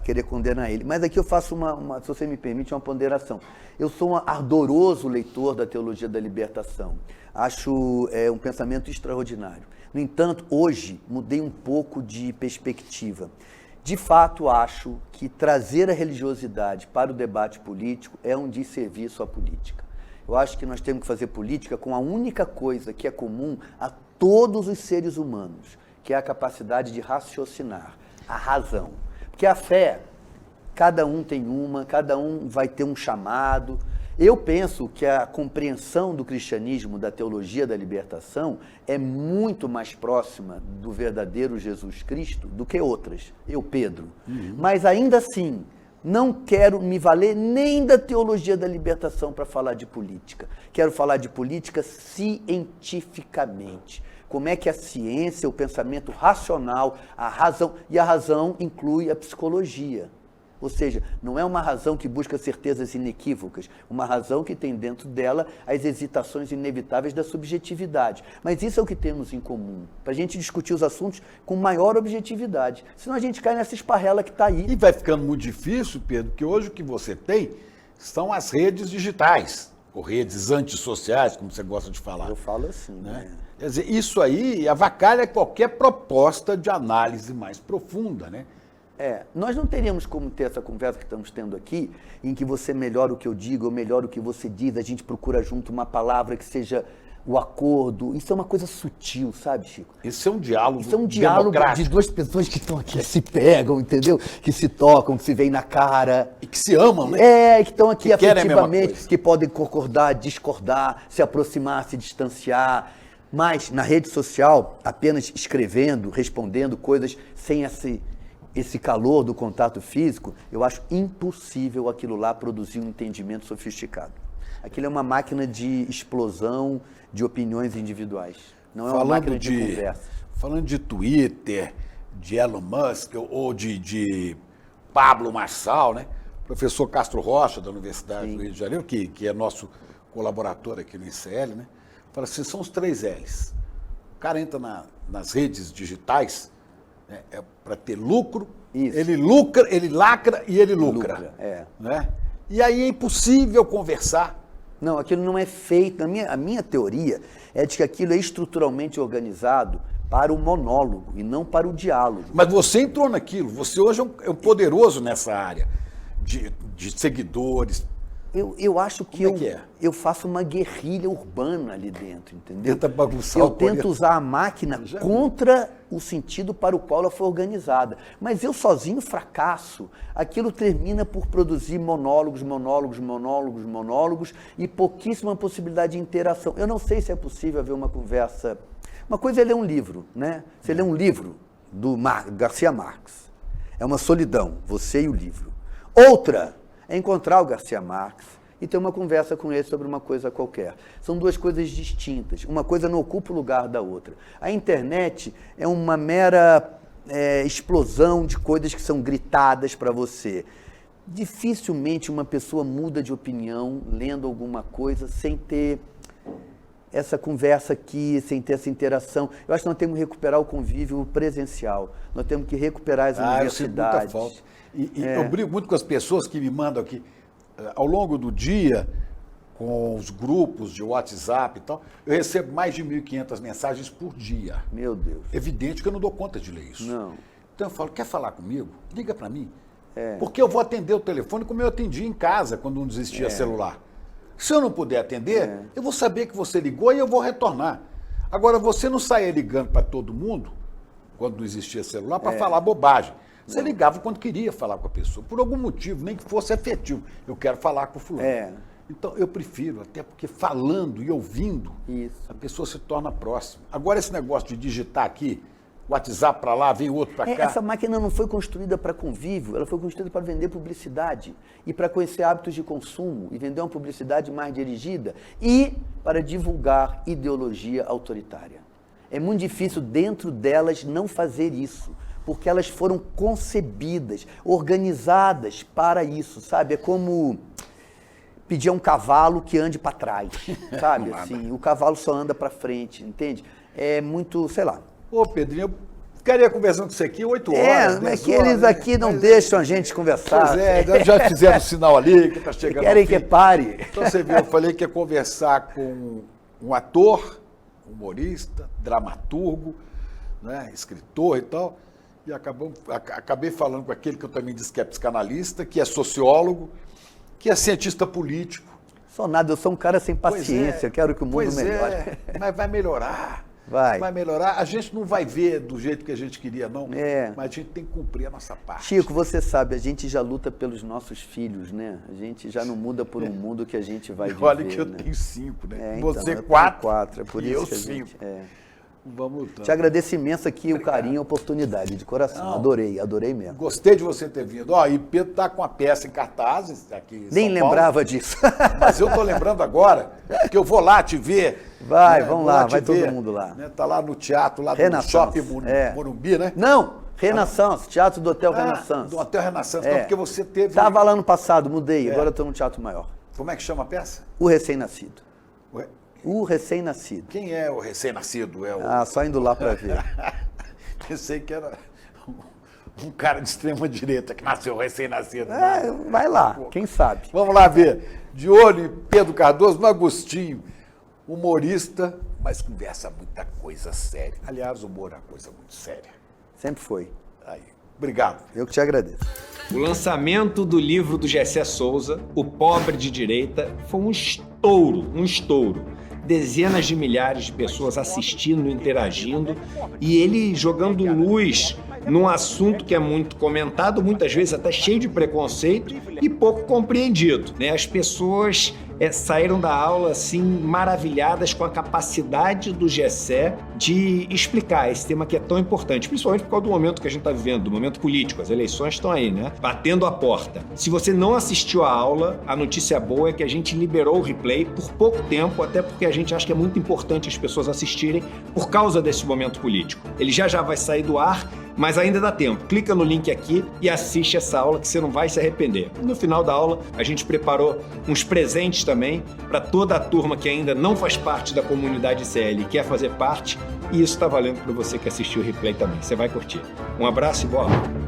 querer condenar ele. Mas aqui eu faço se você me permite, uma ponderação. Eu sou um ardoroso leitor da teologia da libertação. Acho um pensamento extraordinário. No entanto, hoje, mudei um pouco de perspectiva. De fato, acho que trazer a religiosidade para o debate político é um desserviço à política. Eu acho que nós temos que fazer política com a única coisa que é comum a todos os seres humanos, que é a capacidade de raciocinar, a razão. Porque a fé, cada um tem uma, cada um vai ter um chamado. Eu penso que a compreensão do cristianismo, da teologia da libertação, é muito mais próxima do verdadeiro Jesus Cristo do que outras. Eu, Pedro. Mas ainda assim, não quero me valer nem da teologia da libertação para falar de política. Quero falar de política cientificamente. Como é que a ciência, o pensamento racional, a razão, e a razão inclui a psicologia. Ou seja, não é uma razão que busca certezas inequívocas, uma razão que tem dentro dela as hesitações inevitáveis da subjetividade. Mas isso é o que temos em comum, para a gente discutir os assuntos com maior objetividade. Senão a gente cai nessa esparrela que está aí. E vai ficando muito difícil, Pedro, porque hoje o que você tem são as redes digitais. ou redes antissociais, como você gosta de falar. Eu falo assim, Né? Quer dizer, isso aí avacalha qualquer proposta de análise mais profunda, né? Nós não teríamos como ter essa conversa que estamos tendo aqui, em que você melhora o que eu digo, eu melhoro o que você diz, a gente procura junto uma palavra que seja o acordo. Isso é uma coisa sutil, sabe, Chico? Isso é um diálogo Isso é um diálogo democrático. de duas pessoas que estão aqui, que se pegam, entendeu? Que se tocam, que se veem na cara. E que se amam, né? Que estão aqui Que querem a mesma afetivamente, coisa. que podem concordar, discordar, se aproximar, se distanciar. Mas na rede social, apenas escrevendo, respondendo coisas sem esse calor do contato físico, eu acho impossível aquilo lá produzir um entendimento sofisticado. Aquilo é uma máquina de explosão de opiniões individuais. Não é uma máquina de conversa. Falando de Twitter, de Elon Musk ou de Pablo Marçal, né? Professor Castro Rocha, da Universidade do Rio de Janeiro, que é nosso colaborador aqui no ICL, né? Fala assim, são os 3 L's. O cara entra nas redes digitais, né, para ter lucro, Isso. ele lacra e ele lucra. Né? E aí é impossível conversar. Não, aquilo não é feito. A minha teoria é de que aquilo é estruturalmente organizado para o monólogo e não para o diálogo. Mas você entrou naquilo, você hoje é um poderoso nessa área de seguidores. Eu acho que, Como é que é? eu faço uma guerrilha urbana ali dentro, entendeu? Tenta bagunçar Eu o poder. tento usar a máquina contra o sentido para o qual ela foi organizada. Mas eu sozinho fracasso. Aquilo termina por produzir monólogos e pouquíssima possibilidade de interação. Eu não sei se é possível haver uma conversa. Uma coisa é ler um livro, né? Você lê um livro do Garcia Marques. É uma solidão, você e o livro. Outra é encontrar o Garcia Marques e ter uma conversa com ele sobre uma coisa qualquer. São duas coisas distintas. Uma coisa não ocupa o lugar da outra. A internet é uma mera explosão de coisas que são gritadas para você. Dificilmente uma pessoa muda de opinião lendo alguma coisa sem ter essa conversa aqui, sem ter essa interação. Eu acho que nós temos que recuperar o convívio presencial. Nós temos que recuperar as universidades. Eu sinto muita falta. E eu brigo muito com as pessoas que me mandam aqui, ao longo do dia, com os grupos de WhatsApp e tal, eu recebo mais de 1.500 mensagens por dia. Meu Deus. Evidente que eu não dou conta de ler isso. Não. Então eu falo, quer falar comigo? Liga para mim. Porque eu vou atender o telefone como eu atendi em casa, quando não existia celular. Se eu não puder atender, eu vou saber que você ligou e eu vou retornar. Agora, você não saia ligando para todo mundo, quando não existia celular, para falar bobagem. Você ligava quando queria falar com a pessoa, por algum motivo, nem que fosse afetivo. Eu quero falar com o fulano. Então, eu prefiro, até porque falando e ouvindo, a pessoa se torna próxima. Agora, esse negócio de digitar aqui, WhatsApp para lá, vem outro para cá. Essa máquina não foi construída para convívio, ela foi construída para vender publicidade e para conhecer hábitos de consumo e vender uma publicidade mais dirigida e para divulgar ideologia autoritária. É muito difícil dentro delas não fazer isso, porque elas foram concebidas, organizadas para isso, sabe? É como pedir a um cavalo que ande para trás, sabe? Assim, o cavalo só anda para frente, entende? É muito, sei lá. Ô, Pedrinho, eu ficaria conversando com você aqui 8 horas. Mas que eles aqui não deixam a gente conversar. Pois já fizeram o sinal ali, que está chegando. Querem que pare. Então você viu, eu falei que ia conversar com um ator, humorista, dramaturgo, né, escritor e tal, e acabei falando com aquele que eu também disse que é psicanalista, que é sociólogo, que é cientista político. Sou nada, eu sou um cara sem paciência, quero que o mundo melhore. Mas vai melhorar. Vai melhorar. A gente não vai ver do jeito que a gente queria, não. Mas a gente tem que cumprir a nossa parte. Chico, você sabe, a gente já luta pelos nossos filhos, né? A gente já não muda por um mundo que a gente vai viver. Olha que eu tenho 5, né? Você então, 4. É por e isso eu que a 5. gente... Vamos lutando. Te agradeço imenso aqui o carinho e a oportunidade, de coração. Não, adorei mesmo. Gostei de você ter vindo. E Pedro está com a peça em cartazes aqui em Nem São lembrava Paulo, disso. Mas eu estou lembrando agora, que eu vou lá te ver. Vai, né? vamos lá, vai todo mundo lá. Né? Tá lá no teatro, lá Renaissance, do Shopping Morumbi, né? Não, Renaissance, Teatro do Hotel Renaissance. Do Hotel Renaissance, não, porque você teve... Estava lá no passado, mudei, agora estou no Teatro Maior. Como é que chama a peça? O Recém-Nascido. O Recém-Nascido. Quem é o recém-nascido? Só indo lá para ver. Pensei que era um cara de extrema direita que nasceu recém-nascido. Vai lá, quem sabe. Vamos lá ver. De olho em Pedro Cardoso, no Agostinho, humorista, mas conversa muita coisa séria. Aliás, o humor é uma coisa muito séria. Sempre foi. Aí, obrigado. Eu que te agradeço. O lançamento do livro do Gessé Souza, O Pobre de Direita, foi um estouro. Dezenas de milhares de pessoas assistindo, interagindo, e ele jogando luz num assunto que é muito comentado, muitas vezes até cheio de preconceito e pouco compreendido, né? As pessoas saíram da aula assim maravilhadas com a capacidade do Gessé de explicar esse tema que é tão importante, principalmente por causa do momento que a gente está vivendo, do momento político. As eleições estão aí, né? Batendo a porta. Se você não assistiu à aula, a notícia boa é que a gente liberou o replay por pouco tempo, até porque a gente acha que é muito importante as pessoas assistirem por causa desse momento político. Ele já vai sair do ar, mas ainda dá tempo. Clica no link aqui e assiste essa aula que você não vai se arrepender. No final da aula, a gente preparou uns presentes também para toda a turma que ainda não faz parte da comunidade CL e quer fazer parte, e isso está valendo para você que assistiu o replay também. Você vai curtir. Um abraço e boa aula.